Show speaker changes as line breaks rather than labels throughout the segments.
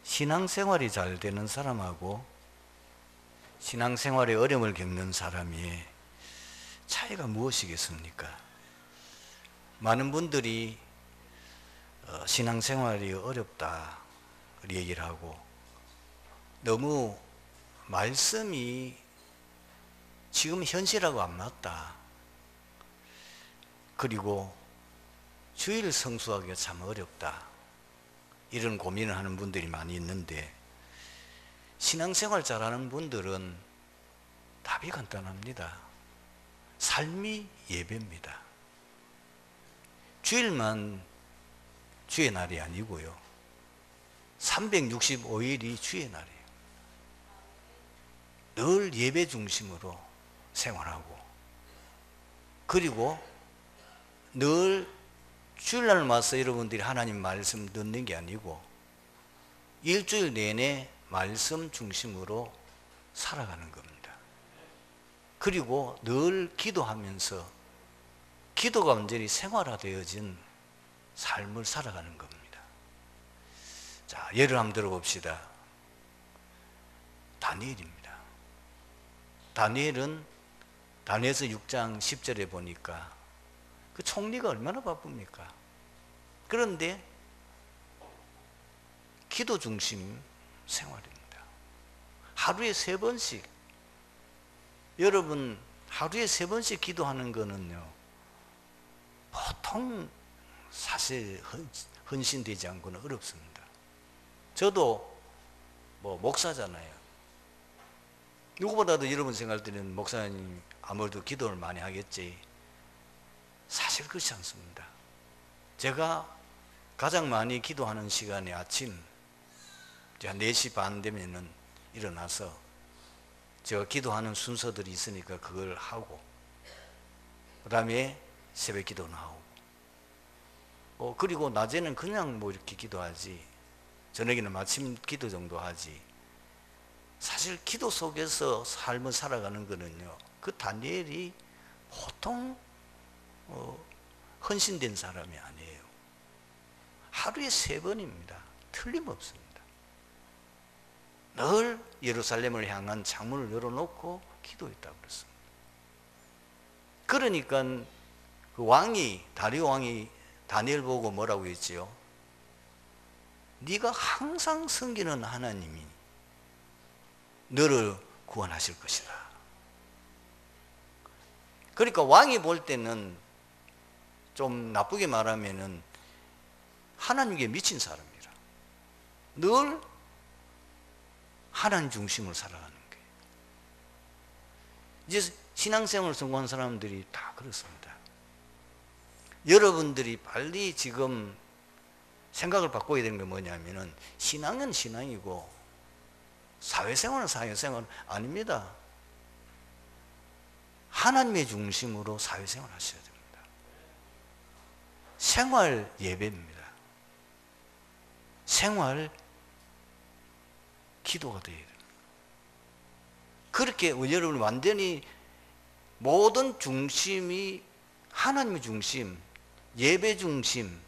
신앙생활이 잘 되는 사람하고 신앙생활에 어려움을 겪는 사람이 차이가 무엇이겠습니까? 많은 분들이 신앙생활이 어렵다 얘기를 하고, 너무 말씀이 지금 현실하고 안 맞다, 그리고 주일 성수하기가 참 어렵다, 이런 고민을 하는 분들이 많이 있는데, 신앙생활 잘하는 분들은 답이 간단합니다. 삶이 예배입니다. 주일만 주의 날이 아니고요, 365일이 주의 날이에요. 늘 예배 중심으로 생활하고, 그리고 늘 주일날 와서 여러분들이 하나님 말씀 듣는 게 아니고 일주일 내내 말씀 중심으로 살아가는 겁니다. 그리고 늘 기도하면서 기도가 완전히 생활화되어진 삶을 살아가는 겁니다. 자, 예를 한번 들어봅시다. 다니엘입니다. 다니엘은 다니엘서 6장 10절에 보니까 그 총리가 얼마나 바쁩니까? 그런데 기도 중심 생활입니다. 하루에 3번씩, 여러분 하루에 3번씩 기도하는 거는요, 보통 사실 헌신되지 않고는 어렵습니다. 저도 목사잖아요. 누구보다도 여러분 생각할 때는 목사님 아무래도 기도를 많이 하겠지. 사실 그렇지 않습니다. 제가 가장 많이 기도하는 시간이 아침 한 4시 반 되면은 일어나서 제가 기도하는 순서들이 있으니까 그걸 하고, 그 다음에 새벽 기도는 하고, 그리고 낮에는 그냥 이렇게 기도하지, 저녁에는 마침 기도 정도 하지. 사실 기도 속에서 삶을 살아가는 거는요, 그 다니엘이 보통 헌신된 사람이 아니에요. 하루에 3번입니다. 틀림없습니다. 늘 예루살렘을 향한 창문을 열어놓고 기도했다고 그랬습니다. 그러니까 그 왕이, 다리오 왕이 다니엘 보고 뭐라고 했지요? 네가 항상 섬기는 하나님이 너를 구원하실 것이다. 그러니까 왕이 볼 때는 좀 나쁘게 말하면은 하나님께 미친 사람이라. 늘 하나님 중심으로 살아가는 거예요. 이제 신앙생활을 성공한 사람들이 다 그렇습니다. 여러분들이 빨리 지금 생각을 바꿔야 되는 게 뭐냐면은, 신앙은 신앙이고 사회생활은 사회생활 아닙니다. 하나님의 중심으로 사회생활 하셔야 됩니다. 생활 예배입니다. 생활 기도가 되어야 됩니다. 그렇게 여러분 완전히 모든 중심이 하나님의 중심, 예배 중심,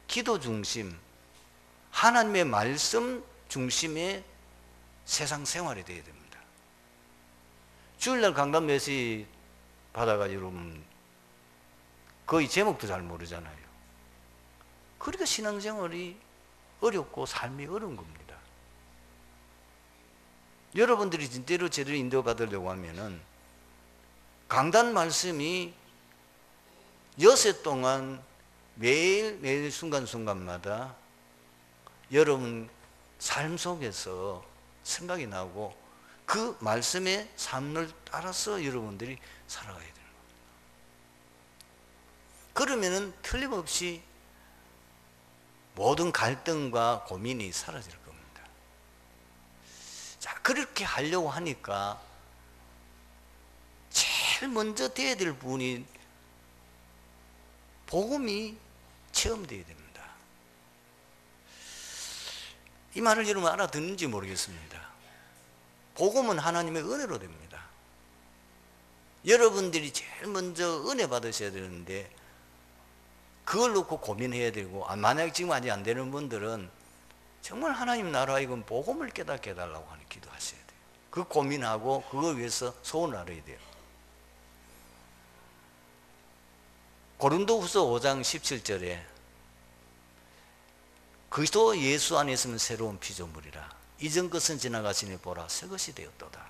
기도 중심, 하나님의 말씀 중심의 세상 생활이 되어야 됩니다. 주일날 강단 메시지 받아가지고 여러분 거의 제목도 잘 모르잖아요. 그러니까 신앙생활이 어렵고 삶이 어려운 겁니다. 여러분들이 진짜로 제대로 인도받으려고 하면은 강단 말씀이 여세 동안 매일 순간순간마다 여러분 삶 속에서 생각이 나고 그 말씀의 삶을 따라서 여러분들이 살아가야 되는 겁니다. 그러면은 틀림없이 모든 갈등과 고민이 사라질 겁니다. 자, 그렇게 하려고 하니까 제일 먼저 돼야 될 부분이 복음이 체험되어야 됩니다. 이 말을 여러분 알아듣는지 모르겠습니다. 복음은 하나님의 은혜로 됩니다. 여러분들이 제일 먼저 은혜 받으셔야 되는데 그걸 놓고 고민해야 되고, 만약에 지금 아직 안 되는 분들은 정말 하나님 나라 이건 복음을 깨닫게 해달라고 하는 기도하셔야 돼요. 그 고민하고 그거 위해서 소원을 알아야 돼요. 고린도후서 5장 17절에 그리스도 예수 안에 있으면 새로운 피조물이라 이전 것은 지나가시니 보라 새 것이 되었도다.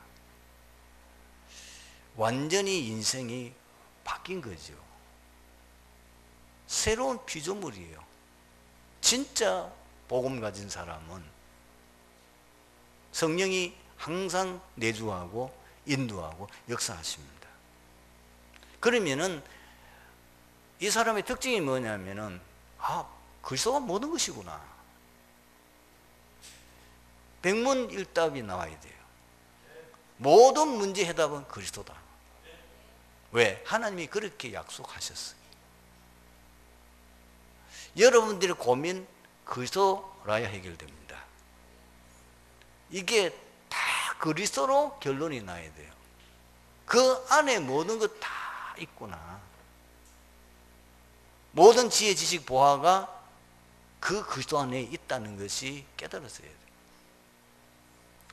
완전히 인생이 바뀐 거죠. 새로운 피조물이에요. 진짜 복음 가진 사람은 성령이 항상 내주하고 인도하고 역사하십니다. 그러면은 이 사람의 특징이 뭐냐면은 그리스도가 모든 것이구나. 백문일답이 나와야 돼요. 모든 문제 해답은 그리스도다. 왜? 하나님이 그렇게 약속하셨어요. 여러분들의 고민 그리스도라야 해결됩니다. 이게 다 그리스도로 결론이 나야 돼요. 그 안에 모든 것 다 있구나. 모든 지혜, 지식, 보화가 그 그리스도 안에 있다는 것이 깨달았어야 돼요.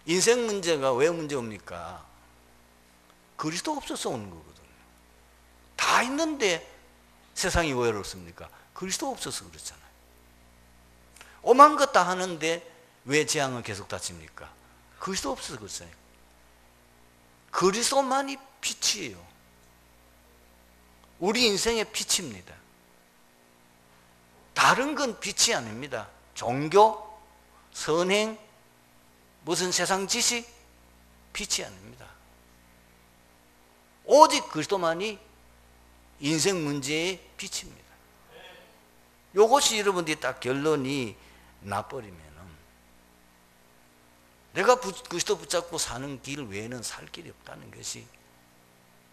인생 문제가 왜 문제입니까? 그리스도 없어서 오는 거거든요. 다 있는데 세상이 왜 어렵습니까? 그리스도 없어서 그렇잖아요. 오만 것 다 하는데 왜 재앙은 계속 닥칩니까? 그리스도 없어서 그렇잖아요. 그리스도만이 빛이에요. 우리 인생의 빛입니다. 다른 건 빛이 아닙니다. 종교, 선행, 무슨 세상 지식, 빛이 아닙니다. 오직 그리스도만이 인생 문제의 빛입니다. 이것이 여러분들이 딱 결론이 나버리면은 내가 그리스도 붙잡고 사는 길 외에는 살 길이 없다는 것이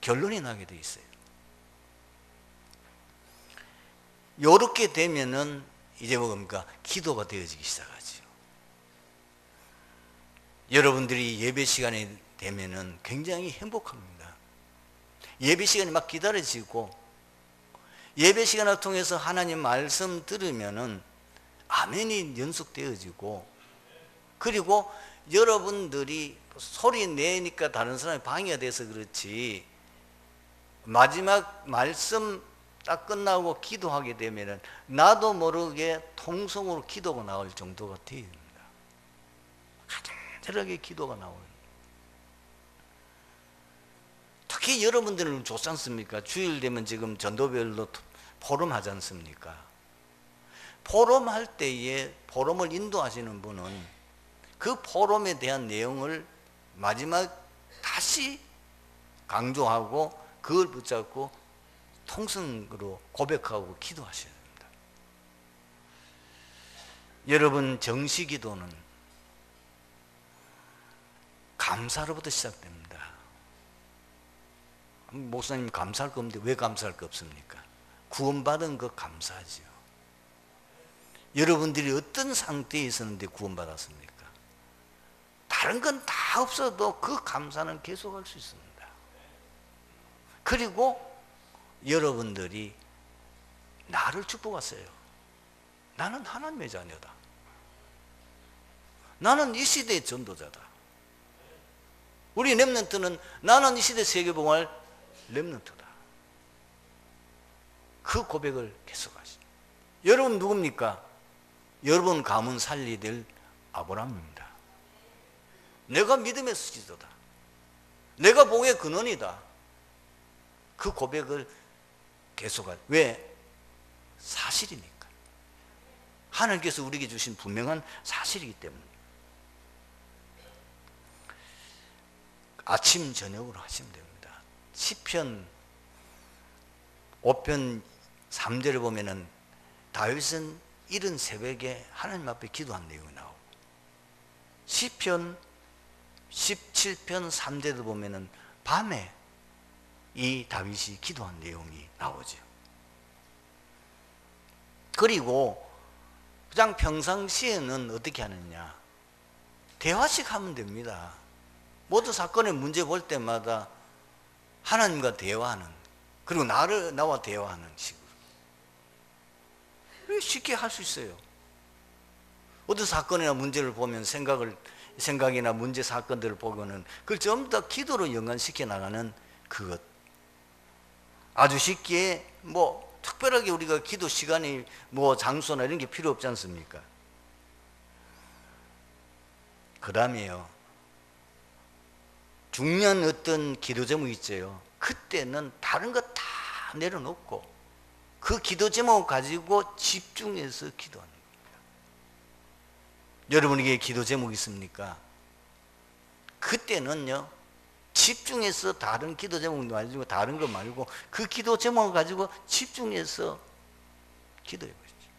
결론이 나게 돼 있어요. 요렇게 되면은 이제 뭡니까? 기도가 되어지기 시작하죠. 여러분들이 예배 시간이 되면은 굉장히 행복합니다. 예배 시간이 막 기다려지고 예배 시간을 통해서 하나님 말씀 들으면은 아멘이 연속되어지고 그리고 여러분들이 소리 내니까 다른 사람이 방해가 돼서 그렇지 마지막 말씀 딱 끝나고 기도하게 되면은 나도 모르게 통성으로 기도가 나올 정도가 됩니다. 간절하게 기도가 나오는. 특히 여러분들은 좋지 않습니까? 주일 되면 지금 전도별로 포럼 하지 않습니까? 포럼 할 때에 포럼을 인도하시는 분은 그 포럼에 대한 내용을 마지막 다시 강조하고 그걸 붙잡고 통성으로 고백하고 기도하셔야 됩니다. 여러분 정시기도는 감사로부터 시작됩니다. 목사님 감사할 거 없는데 왜 감사할 거 없습니까? 구원받은 거 감사하죠. 여러분들이 어떤 상태에 있었는데 구원받았습니까? 다른 건 다 없어도 그 감사는 계속할 수 있습니다. 그리고 여러분들이 나를 축복하세요. 나는 하나님의 자녀다. 나는 이 시대의 전도자다. 우리 렘넌트는 나는 이 시대 세계봉할 렘넌트다. 그 고백을 계속하시죠. 여러분 누굽니까? 여러분 가문 살리될 아브라함입니다. 내가 믿음의 지도다. 내가 복의 근원이다. 그 고백을 계속하죠. 왜? 사실이니까. 하나님께서 우리에게 주신 분명한 사실이기 때문에. 아침 저녁으로 하시면 됩니다. 시편 5편 3절을 보면은 다윗은 이른 새벽에 하나님 앞에 기도한 내용이 나오고 시편 17편 3절을 보면은 밤에 이 다윗이 기도한 내용이 나오죠. 그리고 그냥 평상시에는 어떻게 하느냐? 대화식 하면 됩니다. 모든 사건의 문제 볼 때마다 하나님과 대화하는, 그리고 나와 대화하는 식으로 쉽게 할 수 있어요. 어떤 사건이나 문제를 보면 생각이나 문제 사건들을 보고는 그걸 전부 다 기도로 연관시켜 나가는 그것. 아주 쉽게 뭐 특별하게 우리가 기도 시간이 뭐 장소나 이런 게 필요 없지 않습니까? 그 다음에요, 중요한 어떤 기도 제목이 있어요. 그때는 다른 거 다 내려놓고 그 기도 제목 가지고 집중해서 기도하는 겁니다. 여러분에게 기도 제목이 있습니까? 그때는요, 집중해서 다른 기도 제목 말고 다른 거 말고 그 기도 제목을 가지고 집중해서 기도해 보십시오.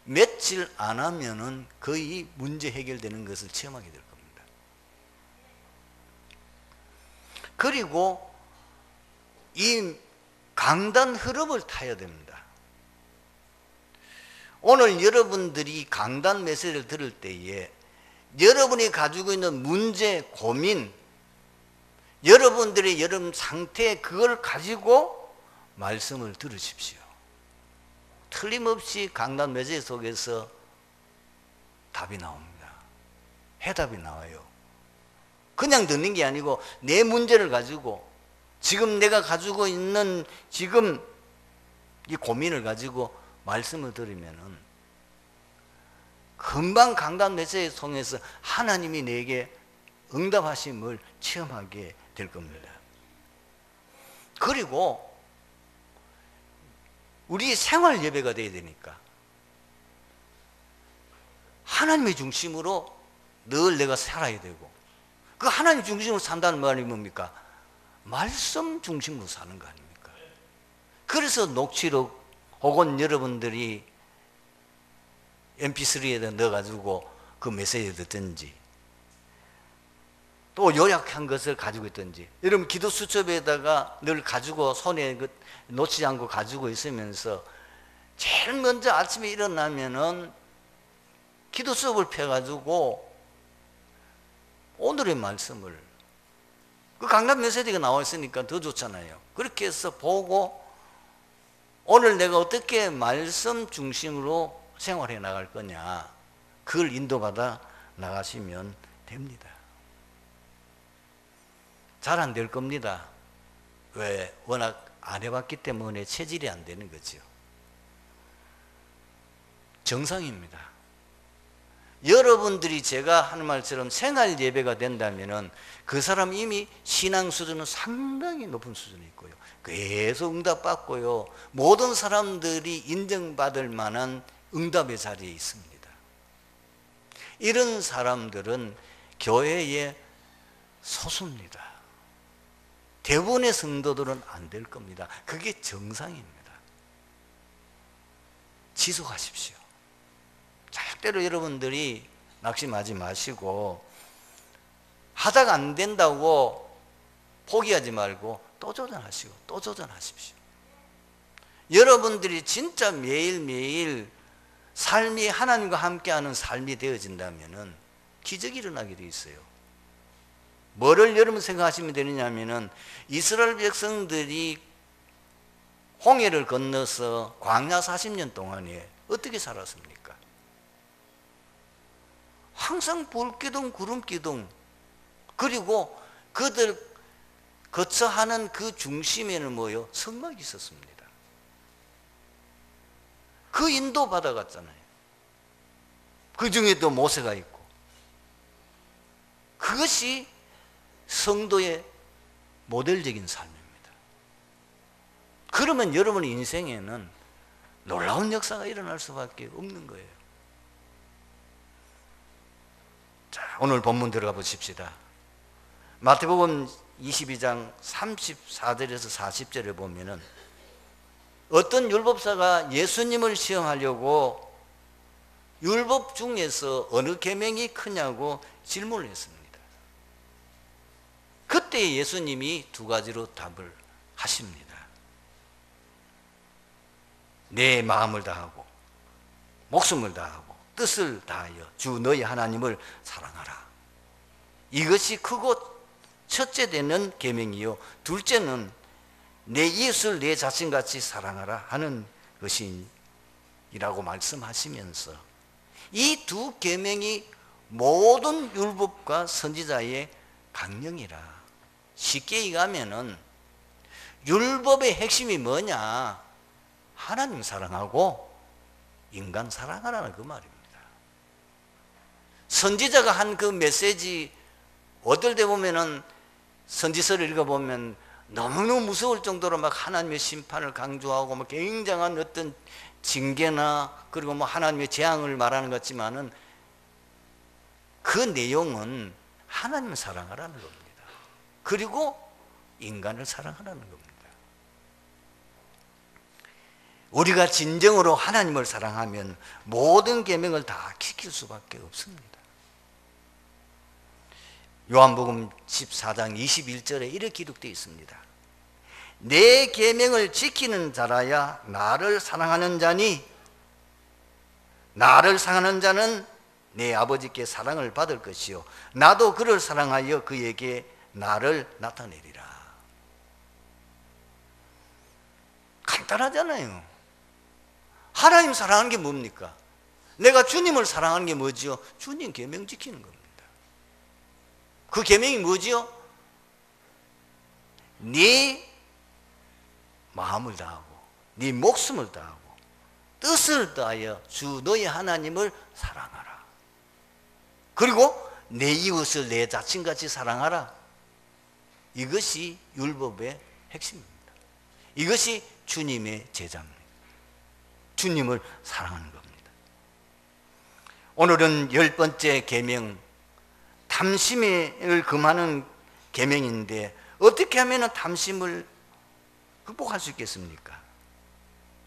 며칠 안 하면은 거의 문제 해결되는 것을 체험하게 될 겁니다. 그리고 이 강단 흐름을 타야 됩니다. 오늘 여러분들이 강단 메시지를 들을 때에 여러분이 가지고 있는 문제, 고민, 여러분들의 여름 상태, 그걸 가지고 말씀을 들으십시오. 틀림없이 강단 메시지 속에서 답이 나옵니다. 해답이 나와요. 그냥 듣는 게 아니고 내 문제를 가지고 지금 내가 가지고 있는 지금 이 고민을 가지고 말씀을 들으면은 금방 강단 메시지 통해서 하나님이 내게 응답하심을 체험하게 될 겁니다. 그리고 우리 생활 예배가 돼야 되니까 하나님의 중심으로 늘 내가 살아야 되고, 그 하나님 중심으로 산다는 말이 뭡니까? 말씀 중심으로 사는 거 아닙니까? 그래서 녹취록 혹은 여러분들이 mp3에다 넣어가지고 그 메시지를 듣든지 또 요약한 것을 가지고 있든지, 여러분 기도 수첩에다가 늘 가지고 손에 놓치지 않고 가지고 있으면서 제일 먼저 아침에 일어나면은 기도 수첩을 펴가지고 오늘의 말씀을, 그 강단 메시지가 나와 있으니까 더 좋잖아요. 그렇게 해서 보고 오늘 내가 어떻게 말씀 중심으로 생활해 나갈 거냐, 그걸 인도받아 나가시면 됩니다. 잘 안 될 겁니다. 왜? 워낙 안 해봤기 때문에 체질이 안 되는 거죠. 정상입니다. 여러분들이 제가 하는 말처럼 생활 예배가 된다면은 그 사람 이미 신앙 수준은 상당히 높은 수준에 있고요. 계속 응답받고요. 모든 사람들이 인정받을 만한 응답의 자리에 있습니다. 이런 사람들은 교회의 소수입니다. 대부분의 성도들은 안 될 겁니다. 그게 정상입니다. 지속하십시오. 절대로 여러분들이 낙심하지 마시고 하다가 안 된다고 포기하지 말고 또 도전하시고 또 도전하십시오. 여러분들이 진짜 매일매일 삶이 하나님과 함께하는 삶이 되어진다면 기적이 일어나게 돼 있어요. 뭐를 여러분 생각하시면 되느냐면은 이스라엘 백성들이 홍해를 건너서 광야 40년 동안에 어떻게 살았습니까? 항상 불기둥 구름기둥, 그리고 그들 거처하는 그 중심에는 뭐요? 성막이 있었습니다. 그 인도 받아갔잖아요. 그 중에 또 모세가 있고, 그것이 성도의 모델적인 삶입니다. 그러면 여러분의 인생에는 놀라운 역사가 일어날 수밖에 없는 거예요. 자, 오늘 본문 들어가 보십시다. 마태복음 22장 34절에서 40절에 보면은 어떤 율법사가 예수님을 시험하려고 율법 중에서 어느 계명이 크냐고 질문을 했습니다. 그때 예수님이 두 가지로 답을 하십니다. 내 마음을 다하고 목숨을 다하고 뜻을 다하여 주 너희 하나님을 사랑하라. 이것이 크고 첫째 되는 계명이요, 둘째는 내 이웃을 내 자신같이 사랑하라 하는 것이라고 말씀하시면서 이 두 계명이 모든 율법과 선지자의 강령이라. 쉽게 얘기하면은 율법의 핵심이 뭐냐? 하나님 사랑하고 인간 사랑하라는 그 말입니다. 선지자가 한 그 메시지, 어떨 때 보면은 선지서를 읽어보면 너무너무 무서울 정도로 막 하나님의 심판을 강조하고 막 굉장한 어떤 징계나 그리고 뭐 하나님의 재앙을 말하는 것 같지만은 그 내용은 하나님을 사랑하라는 겁니다. 그리고 인간을 사랑하라는 겁니다. 우리가 진정으로 하나님을 사랑하면 모든 계명을 다 지킬 수밖에 없습니다. 요한복음 14장 21절에 이렇게 기록되어 있습니다. 내 계명을 지키는 자라야 나를 사랑하는 자니 나를 사랑하는 자는 내 아버지께 사랑을 받을 것이요 나도 그를 사랑하여 그에게 나를 나타내리라. 간단하잖아요. 하나님 사랑하는 게 뭡니까? 내가 주님을 사랑하는 게 뭐지요? 주님 계명 지키는 겁니다. 그 계명이 뭐지요? 네 마음을 다하고 네 목숨을 다하고 뜻을 다하여 주 너의 하나님을 사랑하라. 그리고 내 이웃을 내 자신같이 사랑하라. 이것이 율법의 핵심입니다. 이것이 주님의 제자입니다. 주님을 사랑하는 겁니다. 오늘은 10번째 계명, 탐심을 금하는 계명인데 어떻게 하면 탐심을 극복할 수 있겠습니까?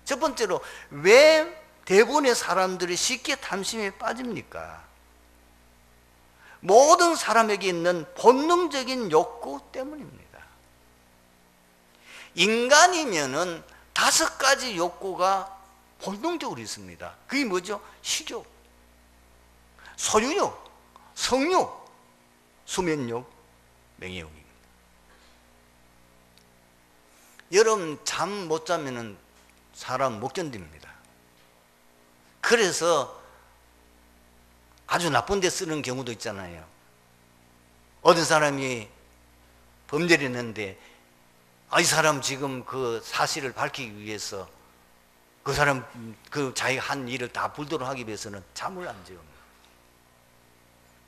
첫 번째로, 왜 대부분의 사람들이 쉽게 탐심에 빠집니까? 모든 사람에게 있는 본능적인 욕구 때문입니다. 인간이면은 5가지 욕구가 본능적으로 있습니다. 그게 뭐죠? 식욕, 소유욕, 성욕, 수면욕, 명예욕입니다. 여러분 잠 못 자면은 사람 못 견딥니다. 그래서 아주 나쁜 데 쓰는 경우도 있잖아요. 어떤 사람이 범죄를 했는데 이 사람 지금 그 사실을 밝히기 위해서 그 사람 그 자기가 한 일을 다 불도로 하기 위해서는 잠을 안 자요.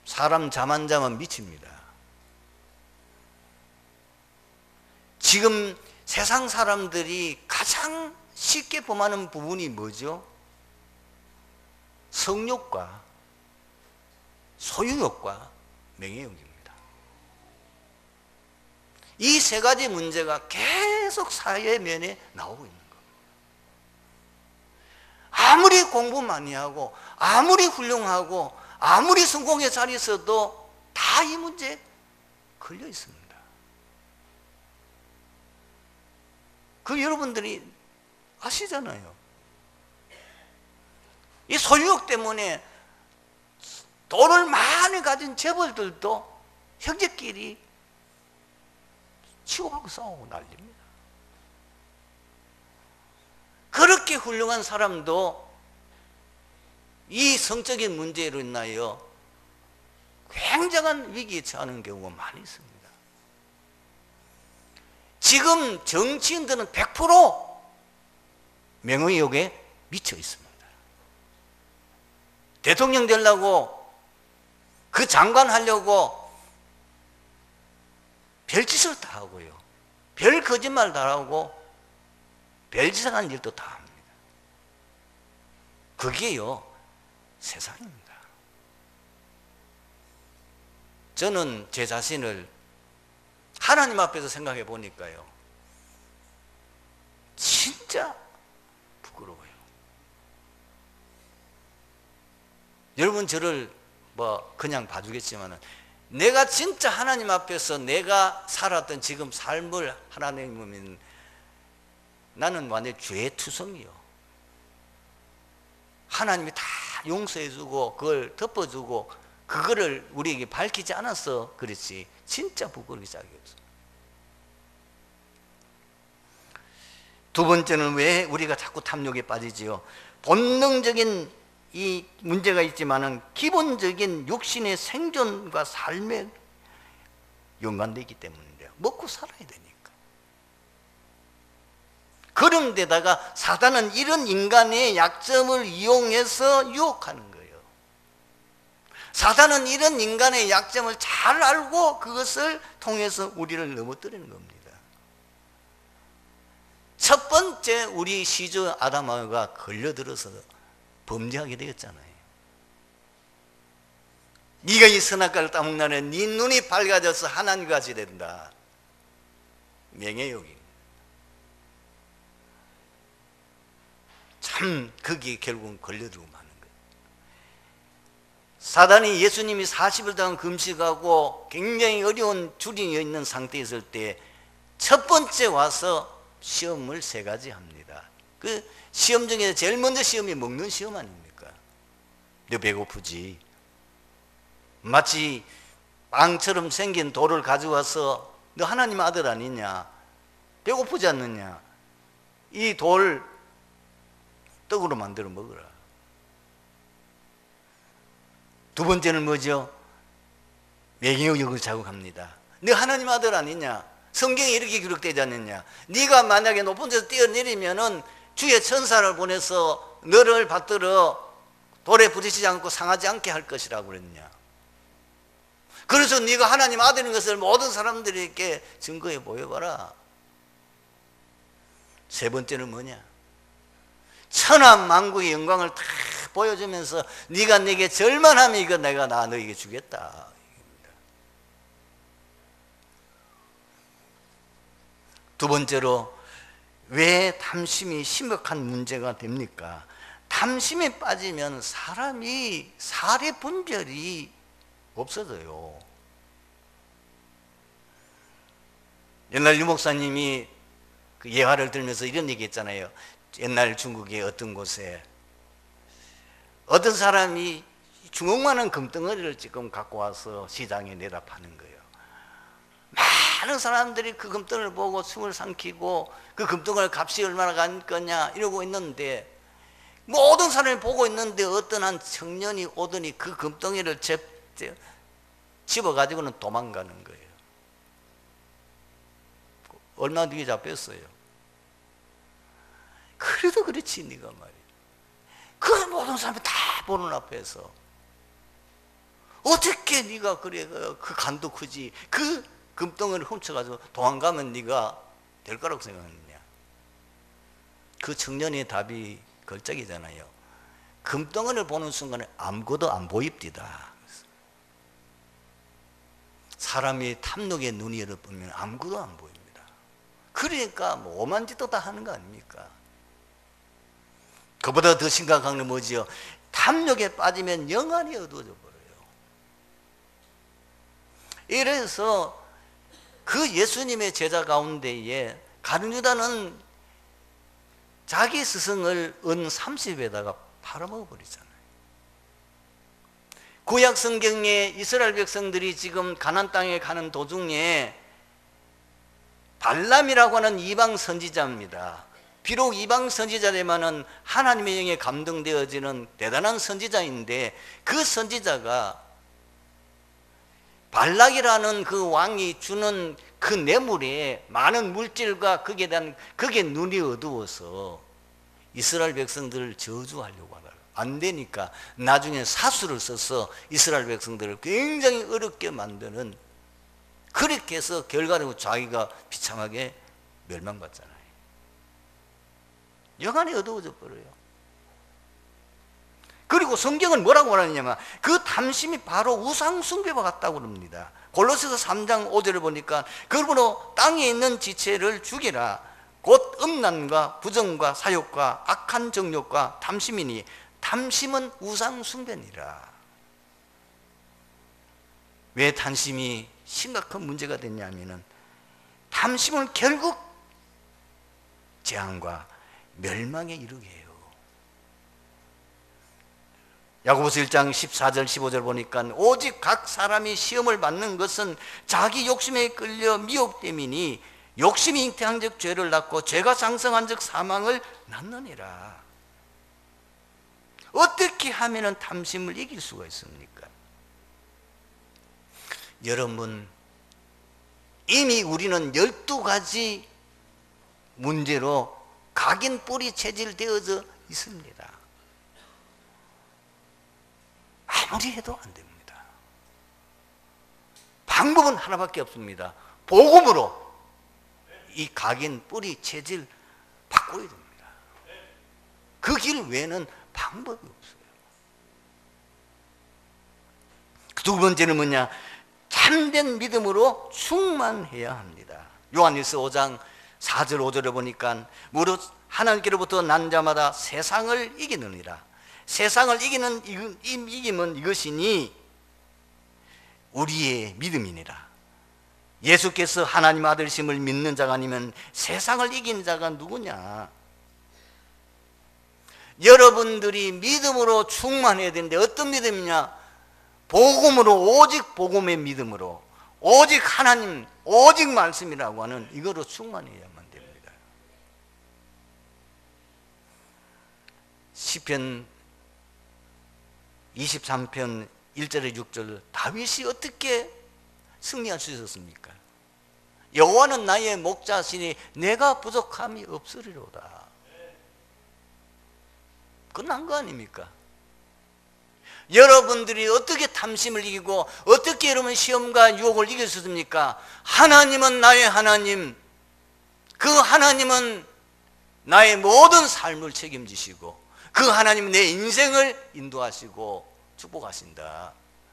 사람 잠 안 자면 미칩니다. 지금 세상 사람들이 가장 쉽게 범하는 부분이 뭐죠? 성욕과 소유욕과 명예욕입니다. 이 3가지 문제가 계속 사회 면에 나오고 있는 겁니다. 아무리 공부 많이 하고 아무리 훌륭하고 아무리 성공의 자리에 있어도 다 이 문제에 걸려 있습니다. 그 여러분들이 아시잖아요. 이 소유욕 때문에 돈을 많이 가진 재벌들도 형제끼리 치고받고 싸우고 난립니다. 그렇게 훌륭한 사람도 이 성적인 문제로 인하여 굉장한 위기에 처하는 경우가 많이 있습니다. 지금 정치인들은 100% 명예욕에 미쳐 있습니다. 대통령 되려고 그 장관 하려고 별짓을 다 하고요. 별 거짓말 다 하고 별짓한 일도 다 합니다. 그게요, 세상입니다. 저는 제 자신을 하나님 앞에서 생각해 보니까요, 진짜 부끄러워요. 여러분 저를 뭐 그냥 봐주겠지만은, 내가 진짜 하나님 앞에서 내가 살았던 지금 삶을 하나님 보면 나는 완전히 죄투성이요. 하나님이 다 용서해주고 그걸 덮어주고 그거를 우리에게 밝히지 않아서 그렇지 진짜 부끄러울 짝이 없어. 두 번째는 왜 우리가 자꾸 탐욕에 빠지지요? 본능적인 이 문제가 있지만은 기본적인 육신의 생존과 삶에 연관되기 때문인데요. 먹고 살아야 되니까. 그런 데다가 사단은 이런 인간의 약점을 이용해서 유혹하는 거예요. 사단은 이런 인간의 약점을 잘 알고 그것을 통해서 우리를 넘어뜨리는 겁니다. 첫 번째 우리 시조 아담하가 걸려들어서 범죄하게 되었잖아요. 네가 이 선악과를 따먹나는 네 눈이 밝아져서 하나님과 같이 된다. 명예욕이. 참 거기에 결국은 걸려들고 마는 거예요. 사단이 예수님이 40일 동안 금식하고 굉장히 어려운 줄이 있는 상태에 있을 때 첫 번째 와서 시험을 3가지 합니다. 그 시험 중에 제일 먼저 시험이 먹는 시험 아닙니까? 너 배고프지? 마치 빵처럼 생긴 돌을 가져와서 너 하나님 아들 아니냐? 배고프지 않느냐? 이 돌 떡으로 만들어 먹어라. 두 번째는 뭐죠? 명예욕을 자극합니다. 너 하나님 아들 아니냐? 성경에 이렇게 기록되지 않느냐? 네가 만약에 높은 데서 뛰어내리면은 주의 천사를 보내서 너를 받들어 돌에 부딪히지 않고 상하지 않게 할 것이라고 그랬냐? 그래서 네가 하나님 아들인 것을 모든 사람들에게 증거해 보여봐라. 세 번째는 뭐냐? 천하 만국의 영광을 다 보여주면서 네가 내게 절만하면 이거 내가 너에게 주겠다. 두 번째로 왜 탐심이 심각한 문제가 됩니까? 탐심에 빠지면 사람이 사례 분별이 없어져요. 옛날 유 목사님이 그 예화를 들면서 이런 얘기 했잖아요. 옛날 중국의 어떤 곳에 어떤 사람이 주먹만한 금덩어리를 지금 갖고 와서 시장에 내다 파는 거예요. 많은 사람들이 그 금덩어리를 보고 숨을 삼키고 그 금덩어리 값이 얼마나 갈 거냐 이러고 있는데 모든 사람이 보고 있는데 어떤 한 청년이 오더니 그 금덩어리를 집어가지고는 도망가는 거예요. 얼마 뒤에 잡혔어요. 그래도 그렇지 네가 말이야. 그 모든 사람이 다 보는 앞에서 어떻게 네가 그래 그 간도 크지 그 금덩어리를 훔쳐가지고 도망가면 네가 될 거라고 생각했느냐? 그 청년의 답이 걸작이잖아요. 금덩어리를 보는 순간에 아무것도 안 보입디다. 사람이 탐욕의 눈이 열어보면 아무것도 안 보입니다. 그러니까 뭐 오만 짓도 다 하는 거 아닙니까? 그보다 더 심각한 건 뭐지요? 탐욕에 빠지면 영안이 어두워져 버려요. 이래서 그 예수님의 제자 가운데에 가룟유다는 자기 스승을 은 30에다가 팔아먹어 버리잖아요. 구약 성경에 이스라엘 백성들이 지금 가나안 땅에 가는 도중에 발람이라고 하는 이방 선지자입니다. 비록 이방 선지자되면은 하나님의 영에 감동되어지는 대단한 선지자인데 그 선지자가 발락이라는 그 왕이 주는 그 뇌물에 많은 물질과 거기에 대한 그게 눈이 어두워서 이스라엘 백성들을 저주하려고 하다가 안 되니까 나중에 사수를 써서 이스라엘 백성들을 굉장히 어렵게 만드는 그렇게 해서 결과적으로 자기가 비참하게 멸망받잖아요. 영안이 어두워져 버려요. 그리고 성경은 뭐라고 말하느냐면 그 탐심이 바로 우상숭배와 같다고 그럽니다. 골로새서 3장 5절을 보니까 그러므로 땅에 있는 지체를 죽이라 곧 음란과 부정과 사욕과 악한 정욕과 탐심이니 탐심은 우상숭배니라. 왜 탐심이 심각한 문제가 됐냐면은 탐심은 결국 재앙과 멸망에 이르게 해요. 야고보서 1장 14절 15절 보니까 오직 각 사람이 시험을 받는 것은 자기 욕심에 끌려 미혹됨이니 욕심이 잉태한즉 죄를 낳고 죄가 장성한즉 사망을 낳느니라. 어떻게 하면 탐심을 이길 수가 있습니까? 여러분, 이미 우리는 12가지 문제로 각인 뿌리 체질되어져 있습니다. 아무리 해도 안 됩니다. 방법은 하나밖에 없습니다. 복음으로 이 각인 뿌리 체질 바꿔야 됩니다. 그 길 외에는 방법이 없어요. 두 번째는 뭐냐? 참된 믿음으로 충만해야 합니다. 요한일서 5장 4절 5절에 보니까 무릇 하나님께로부터 난 자마다 세상을 이기느니라. 세상을 이기는 이김은 이것이니 우리의 믿음이니라. 예수께서 하나님 아들심을 믿는 자가 아니면 세상을 이긴 자가 누구냐? 여러분들이 믿음으로 충만해야 되는데 어떤 믿음이냐? 복음으로, 오직 복음의 믿음으로, 오직 하나님, 오직 말씀이라고 하는 이거로 충만해야만 됩니다. 시편 23편 1절에 6절, 다윗이 어떻게 승리할 수 있었습니까? 여호와는 나의 목자시니 내가 부족함이 없으리로다. 끝난 거 아닙니까? 여러분들이 어떻게 탐심을 이기고 어떻게 여러분 시험과 유혹을 이길 수 있습니까? 하나님은 나의 하나님, 그 하나님은 나의 모든 삶을 책임지시고 그 하나님은 내 인생을 인도하시고 축복하신다.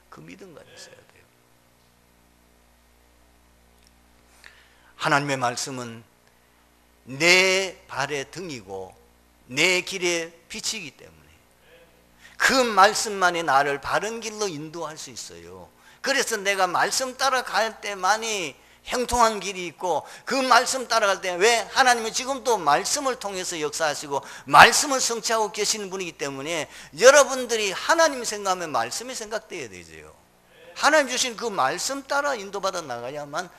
그 믿음 가졌어야 돼요. 하나님의 말씀은 내 발의 등이고 내 길의 빛이기 때문에 그 말씀만이 나를 바른 길로 인도할 수 있어요. 그래서 내가 말씀 따라갈 때만이 형통한 길이 있고, 그 말씀 따라갈 때, 왜? 하나님은 지금도 말씀을 통해서 역사하시고 말씀을 성취하고 계시는 분이기 때문에 여러분들이 하나님 생각하면 말씀이 생각돼야 되죠. 하나님 주신 그 말씀 따라 인도받아 나가야만,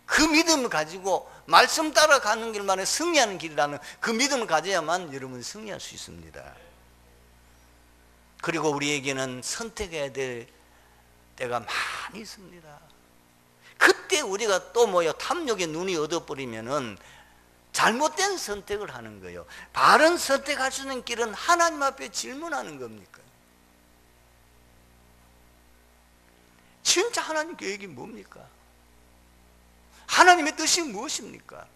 그 믿음을 가지고 말씀 따라가는 길만에 승리하는 길이라는 그 믿음을 가져야만 여러분이 승리할 수 있습니다. 그리고 우리에게는 선택해야 될 때가 많이 있습니다. 그때 우리가 또 탐욕의 눈이 얻어버리면은 잘못된 선택을 하는 거예요. 바른 선택할 수 있는 길은 하나님 앞에 질문하는 겁니까? 진짜 하나님 계획이 뭡니까? 하나님의 뜻이 무엇입니까?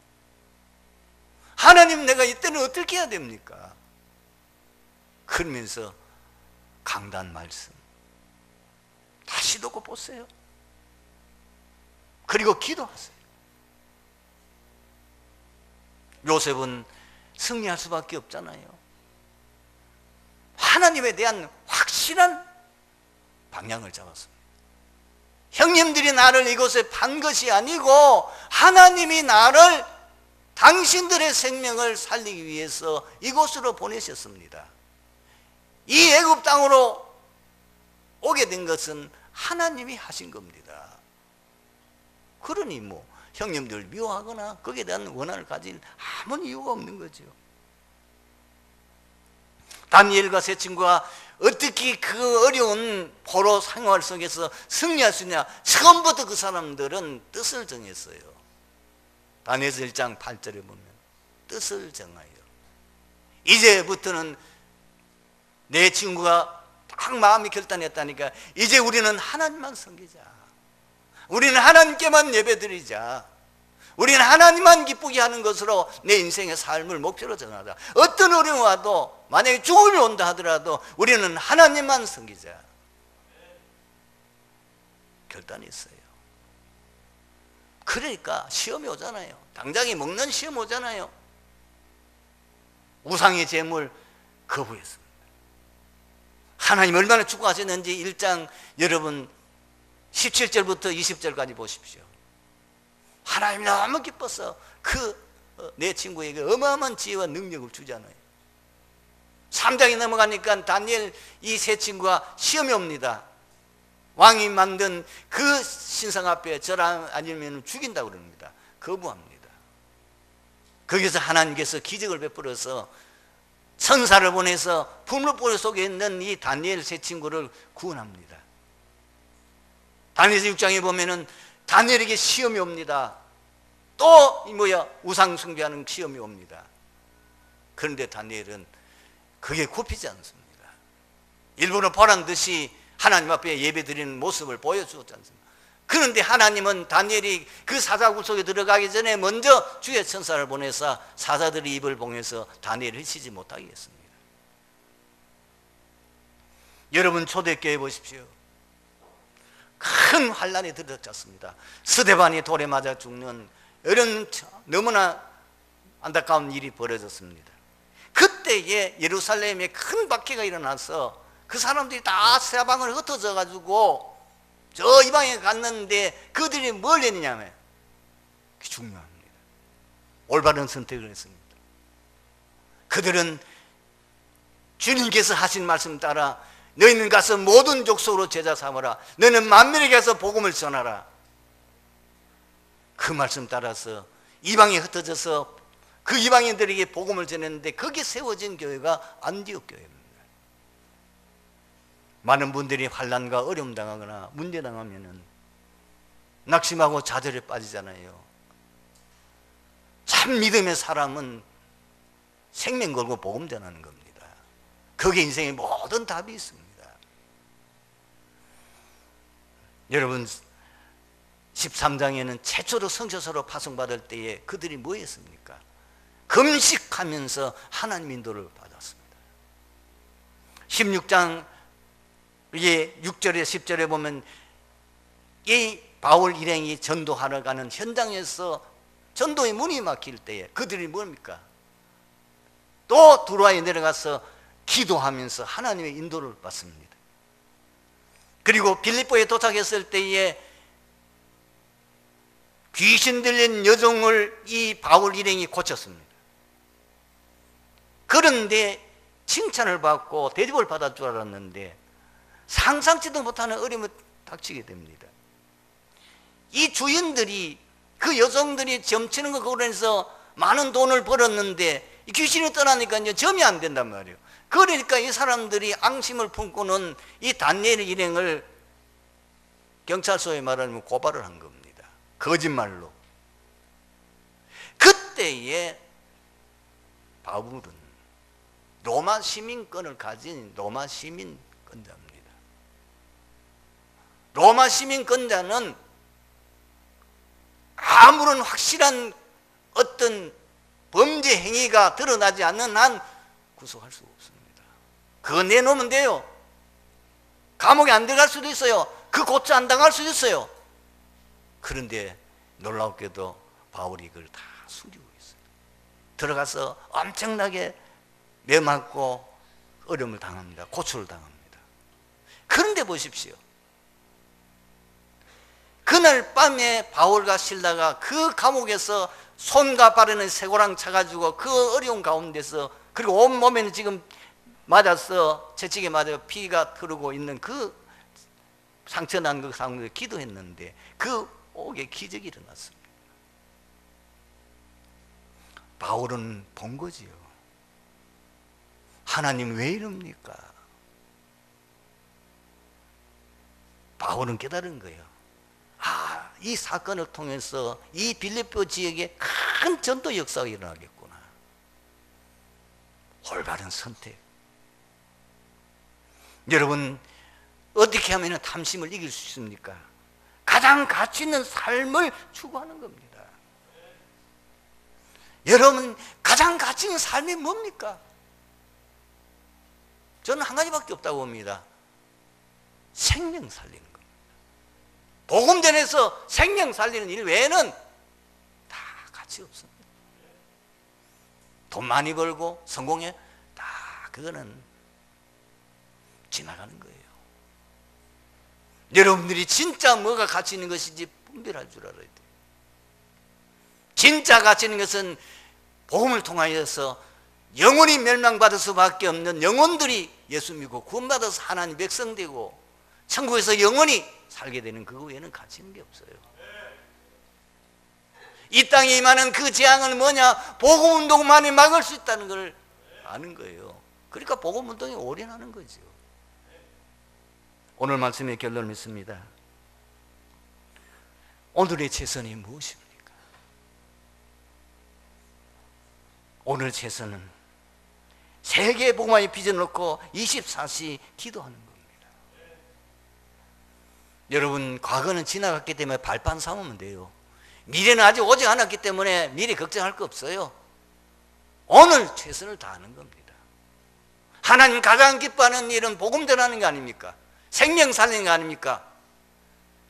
하나님, 내가 이때는 어떻게 해야 됩니까? 그러면서 강단 말씀 다시 듣고 보세요. 그리고 기도하세요. 요셉은 승리할 수밖에 없잖아요. 하나님에 대한 확실한 방향을 잡았습니다. 형님들이 나를 이곳에 판 것이 아니고 하나님이 나를, 당신들의 생명을 살리기 위해서 이곳으로 보내셨습니다. 이 애굽 땅으로 오게 된 것은 하나님이 하신 겁니다. 그러니 형님들 미워하거나 거기에 대한 원한을 가질 아무 이유가 없는 거죠. 다니엘과 세 친구가 어떻게 그 어려운 포로 생활 속에서 승리할 수 있냐? 처음부터 그 사람들은 뜻을 정했어요. 다니엘서 1장 8절에 보면 뜻을 정하여, 이제부터는 내 친구가 딱 마음이 결단했다니까, 이제 우리는 하나님만 섬기자, 우리는 하나님께만 예배드리자, 우리는 하나님만 기쁘게 하는 것으로 내 인생의 삶을 목표로 정하자. 어떤 어려움이 와도, 만약에 죽음이 온다 하더라도 우리는 하나님만 섬기자 결단했어요. 그러니까 시험이 오잖아요. 당장에 먹는 시험 오잖아요. 우상의 제물 거부했습니다. 하나님 얼마나 축복하셨는지 1장 여러분 17절부터 20절까지 보십시오. 하나님이 너무 기뻐서 내 친구에게 어마어마한 지혜와 능력을 주잖아요. 3장이 넘어가니까 다니엘 이 세 친구가 시험이 옵니다. 왕이 만든 그 신상 앞에 저랑 아니면 죽인다고 그럽니다. 거부합니다. 거기서 하나님께서 기적을 베풀어서 천사를 보내서 풀무불 속에 있는 이 다니엘 세 친구를 구원합니다. 다니엘 6장에 보면은 다니엘에게 시험이 옵니다. 또 우상 숭배하는 시험이 옵니다. 그런데 다니엘은 그게 굽히지 않습니다. 일부러 보란 듯이 하나님 앞에 예배드리는 모습을 보여주었지 않습니까? 그런데 하나님은 다니엘이 그 사자굴 속에 들어가기 전에 먼저 주의 천사를 보내서 사자들의 입을 봉해서 다니엘을 해치지 못하게 했습니다. 여러분, 초대교회 보십시오. 큰 환란이 들어졌습니다. 스데반이 돌에 맞아 죽는 이런 너무나 안타까운 일이 벌어졌습니다. 그때에 예루살렘에 큰 박해가 일어나서 그 사람들이 다 사방을 흩어져 가지고 저 이방에 갔는데 그들이 뭘 했느냐면, 그게 중요합니다. 올바른 선택을 했습니다. 그들은 주님께서 하신 말씀 따라 너희는 가서 모든 족속으로 제자 삼으라. 너희는 만민에게 가서 복음을 전하라. 그 말씀 따라서 이방에 흩어져서 그 이방인들에게 복음을 전했는데 거기에 세워진 교회가 안디옥 교회입니다. 많은 분들이 환난과 어려움 당하거나 문제 당하면은 낙심하고 좌절에 빠지잖아요. 참 믿음의 사람은 생명 걸고 복음 전하는 겁니다. 거기에 인생의 모든 답이 있습니다. 여러분, 13장에는 최초로 성서서로 파송받을 때에 그들이 뭐 했습니까? 금식하면서 하나님 인도를 받았습니다. 16장 이게 6절에 10절에 보면 이 바울 일행이 전도하러 가는 현장에서 전도의 문이 막힐 때에 그들이 뭡니까? 또 두로아에 내려가서 기도하면서 하나님의 인도를 받습니다. 그리고 빌립보에 도착했을 때에 귀신 들린 여종을 이 바울 일행이 고쳤습니다. 그런데 칭찬을 받고 대접을 받을 줄 알았는데 상상치도 못하는 어려움을 닥치게 됩니다. 이 주인들이, 그 여성들이 점치는 거 그러면서 많은 돈을 벌었는데 이 귀신이 떠나니까 점이 안 된단 말이에요. 그러니까 이 사람들이 앙심을 품고는 이 다니엘 일행을 경찰서에 말하면 고발을 한 겁니다. 거짓말로. 그때에 바울은 로마 시민권을 가진 로마 시민권자입니다. 로마 시민권자는 아무런 확실한 어떤 범죄 행위가 드러나지 않는 한 구속할 수 없습니다. 그거 내놓으면 돼요. 감옥에 안 들어갈 수도 있어요. 그 고쳐 안 당할 수도 있어요. 그런데 놀랍게도 바울이 그걸 다 숨기고 있어요. 들어가서 엄청나게 매맞고 어려움을 당합니다. 고초를 당합니다. 그런데 보십시오. 그날 밤에 바울과 실라가 그 감옥에서 손과 발에는 쇠고랑 차가지고 그 어려운 가운데서, 그리고 온몸에는 지금 맞아서 채찍에 맞아 피가 흐르고 있는 그 상처난 그 상황에서 기도했는데 그 옥에 기적이 일어났습니다. 바울은 본 거지요. 하나님 왜 이럽니까? 바울은 깨달은 거예요. 아, 이 사건을 통해서 이 빌립보 지역에 큰 전도 역사가 일어나겠구나. 올바른 선택. 여러분, 어떻게 하면 탐심을 이길 수 있습니까? 가장 가치 있는 삶을 추구하는 겁니다. 여러분, 가장 가치 있는 삶이 뭡니까? 저는 한 가지밖에 없다고 봅니다. 생명 살리는 겁니다. 복음 전에서 생명 살리는 일 외에는 다 가치 없습니다. 돈 많이 벌고 성공해, 다 그거는 지나가는 거예요. 여러분들이 진짜 뭐가 가치 있는 것인지 분별할 줄 알아야 돼요. 진짜 가치 있는 것은 복음을 통하여서 영원히 멸망받을 수밖에 없는 영혼들이 예수 믿고 구원받아서 하나님 백성되고 천국에서 영원히 살게 되는 그 외에는 가치 있는 게 없어요. 이 땅에 임하는 그 재앙은 뭐냐? 복음 운동만이 막을 수 있다는 걸 아는 거예요. 그러니까 복음운동에 올인하는 거죠. 오늘 말씀의 결론을 믿습니다. 오늘의 최선이 무엇입니까? 오늘 최선은 세계 복음화의 비전을 놓고 24시 기도하는 겁니다. 여러분, 과거는 지나갔기 때문에 발판 삼으면 돼요. 미래는 아직 오지 않았기 때문에 미래 걱정할 거 없어요. 오늘 최선을 다하는 겁니다. 하나님 가장 기뻐하는 일은 복음 전하는 거 아닙니까? 생명 살리는 거 아닙니까?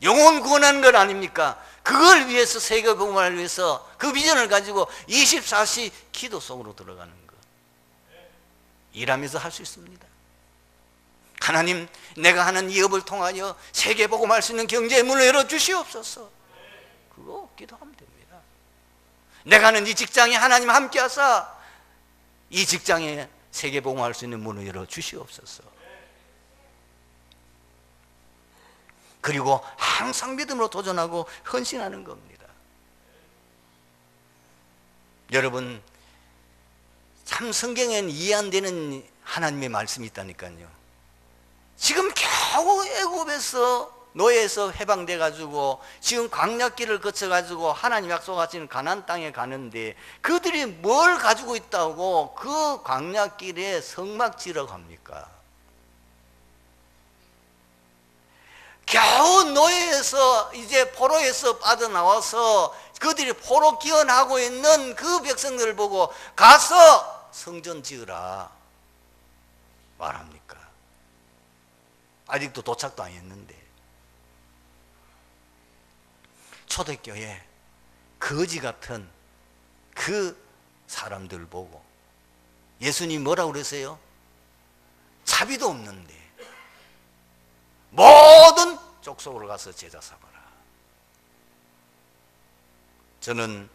영혼 구원하는 것 아닙니까? 그걸 위해서, 세계 복음화를 위해서 그 비전을 가지고 24시 기도 속으로 들어가는 것, 일하면서 할 수 있습니다. 하나님, 내가 하는 이 업을 통하여 세계 복음할 수 있는 경제의 문을 열어주시옵소서. 그거 기도하면 됩니다. 내가 하는 이 직장에 하나님 함께 하사 이 직장에 세계 복음할 수 있는 문을 열어주시옵소서. 그리고 항상 믿음으로 도전하고 헌신하는 겁니다. 여러분, 참 성경에는 이해 안 되는 하나님의 말씀이 있다니까요. 지금 겨우 애굽에서 노예에서 해방돼 가지고 지금 광야길을 거쳐 가지고 하나님 약속하신 가나안 땅에 가는데 그들이 뭘 가지고 있다고 그 광야길에 성막 지으러 갑니까? 겨우 노예에서 이제 포로에서 빠져나와서 그들이 포로 기원하고 있는 그 백성들을 보고 가서 성전 지으라 말합니까? 아직도 도착도 안 했는데. 초대교회 거지 같은 그 사람들 보고 예수님 뭐라고 그러세요? 자비도 없는데 모든 족속으로 가서 제자 삼아라. 저는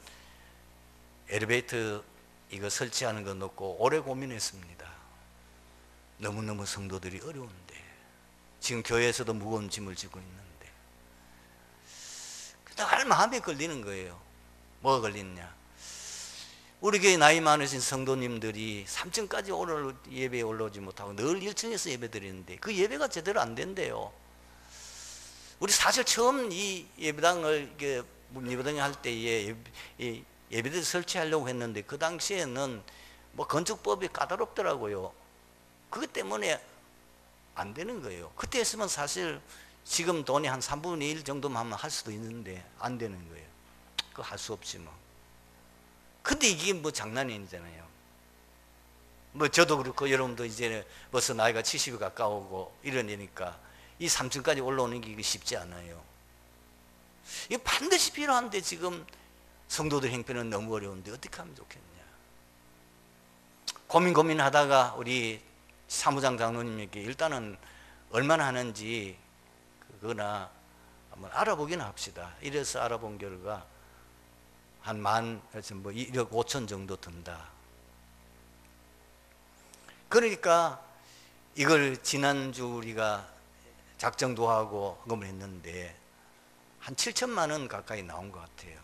엘리베이터 이거 설치하는 거 놓고 오래 고민했습니다. 너무너무 성도들이 어려운데 지금 교회에서도 무거운 짐을 지고 있는데 늘 마음에 걸리는 거예요. 뭐가 걸리느냐, 우리 교회 나이 많으신 성도님들이 3층까지 예배에 올라오지 못하고 늘 1층에서 예배 드리는데 그 예배가 제대로 안 된대요. 우리 사실 처음 이 예배당을 예배당에 할 때에 예배들 설치하려고 했는데 그 당시에는 뭐 건축법이 까다롭더라고요. 그것 때문에 안 되는 거예요. 그때 했으면 사실 지금 돈이 한 3분의 1 정도만 하면 할 수도 있는데 안 되는 거예요. 그거 할 수 없지 뭐. 근데 이게 뭐 장난이 아니잖아요. 뭐 저도 그렇고 여러분도 이제 벌써 나이가 70이 가까우고 이러니까 이 3층까지 올라오는 게 쉽지 않아요. 이게 반드시 필요한데 지금 성도들 형편은 너무 어려운데 어떻게 하면 좋겠냐. 고민하다가 우리 사무장 장로님에게 일단은 얼마나 하는지 그거나 한번 알아보기는 합시다. 이래서 알아본 결과 한 1억 5천 정도 든다. 그러니까 이걸 지난주 우리가 작정도 하고 헌금을 했는데 한 7천만 원 가까이 나온 것 같아요.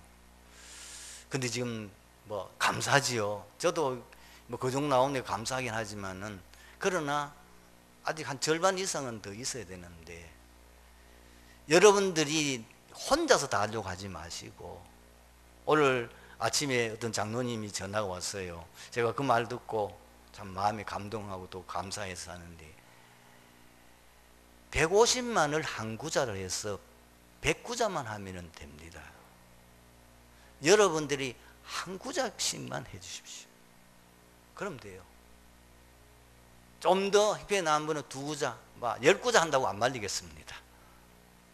근데 지금 뭐 감사하지요. 저도 뭐 그 정도 나오는 게 감사하긴 하지만은 그러나 아직 한 절반 이상은 더 있어야 되는데 여러분들이 혼자서 다 하려고 하지 마시고, 오늘 아침에 어떤 장로님이 전화가 왔어요. 제가 그 말 듣고 참 마음이 감동하고 또 감사해서 하는데 150만을 한 구자를 해서 100구자만 하면 됩니다. 여러분들이 한 구자씩만 해 주십시오. 그럼 돼요. 좀 더 힙에 나은 분은 2구자, 10구자 한다고 안 말리겠습니다.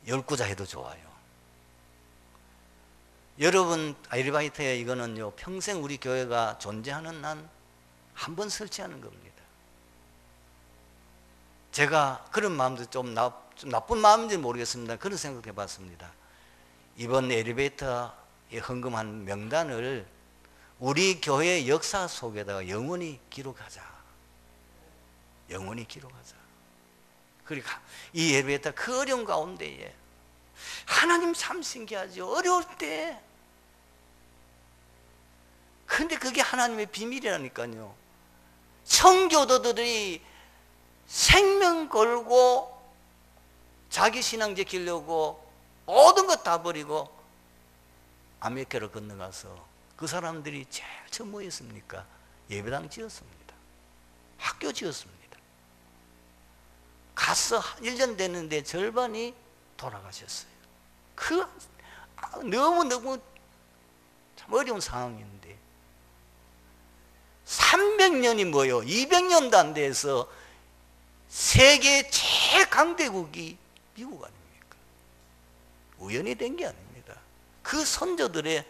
10구자 해도 좋아요. 여러분 아이리바이터에 이거는요 평생 우리 교회가 존재하는 한 한 번 설치하는 겁니다. 제가 그런 마음도 좀 나쁜 마음인지 모르겠습니다. 그런 생각해 봤습니다. 이번 엘리베이터에 헌금한 명단을 우리 교회 역사 속에다가 영원히 기록하자. 영원히 기록하자. 그러니까 이 엘리베이터 그 어려운 가운데에 하나님 참 신기하죠. 어려울 때. 근데 그게 하나님의 비밀이라니까요. 청교도들이 생명 걸고 자기 신앙 지키려고 모든 것 다 버리고 아메리카를 건너가서 그 사람들이 제일 처음 뭐 했습니까? 예배당 지었습니다. 학교 지었습니다. 가서 1년 됐는데 절반이 돌아가셨어요. 너무너무 참 어려운 상황인데 300년이 뭐요? 200년도 안 돼서 세계 최강대국이 미국 아닙니까? 우연히 된 게 아닙니다. 그 선조들의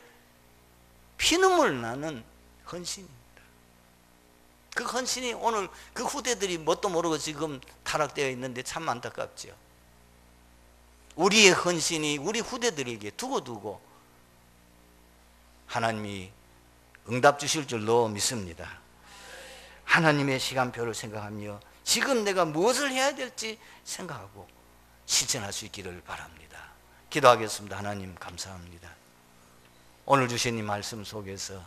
피눈물 나는 헌신입니다. 그 헌신이 오늘 그 후대들이 뭣도 모르고 지금 타락되어 있는데 참 안타깝죠. 우리의 헌신이 우리 후대들에게 두고두고 하나님이 응답 주실 줄로 믿습니다. 하나님의 시간표를 생각하며 지금 내가 무엇을 해야 될지 생각하고 실천할 수 있기를 바랍니다. 기도하겠습니다. 하나님 감사합니다. 오늘 주신 이 말씀 속에서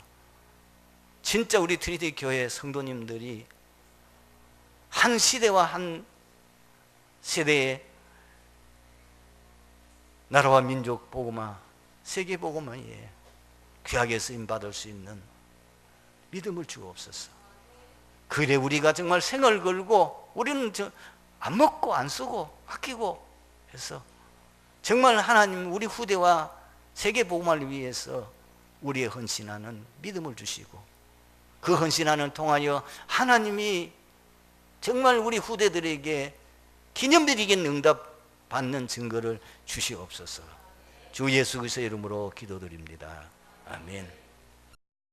진짜 우리 트리티 교회 성도님들이 한 시대와 한 세대에 나라와 민족 복음화, 세계 복음화에 귀하게 쓰임 받을 수 있는 믿음을 주옵소서. 그래 우리가 정말 생을 걸고 우리는 안 먹고 안 쓰고 아끼고 해서 정말 하나님 우리 후대와 세계 복음화를 위해서 우리의 헌신하는 믿음을 주시고 그 헌신하는 통하여 하나님이 정말 우리 후대들에게 기념비리겐 응답 받는 증거를 주시옵소서. 주 예수 그리스도의 이름으로 기도드립니다. 아멘.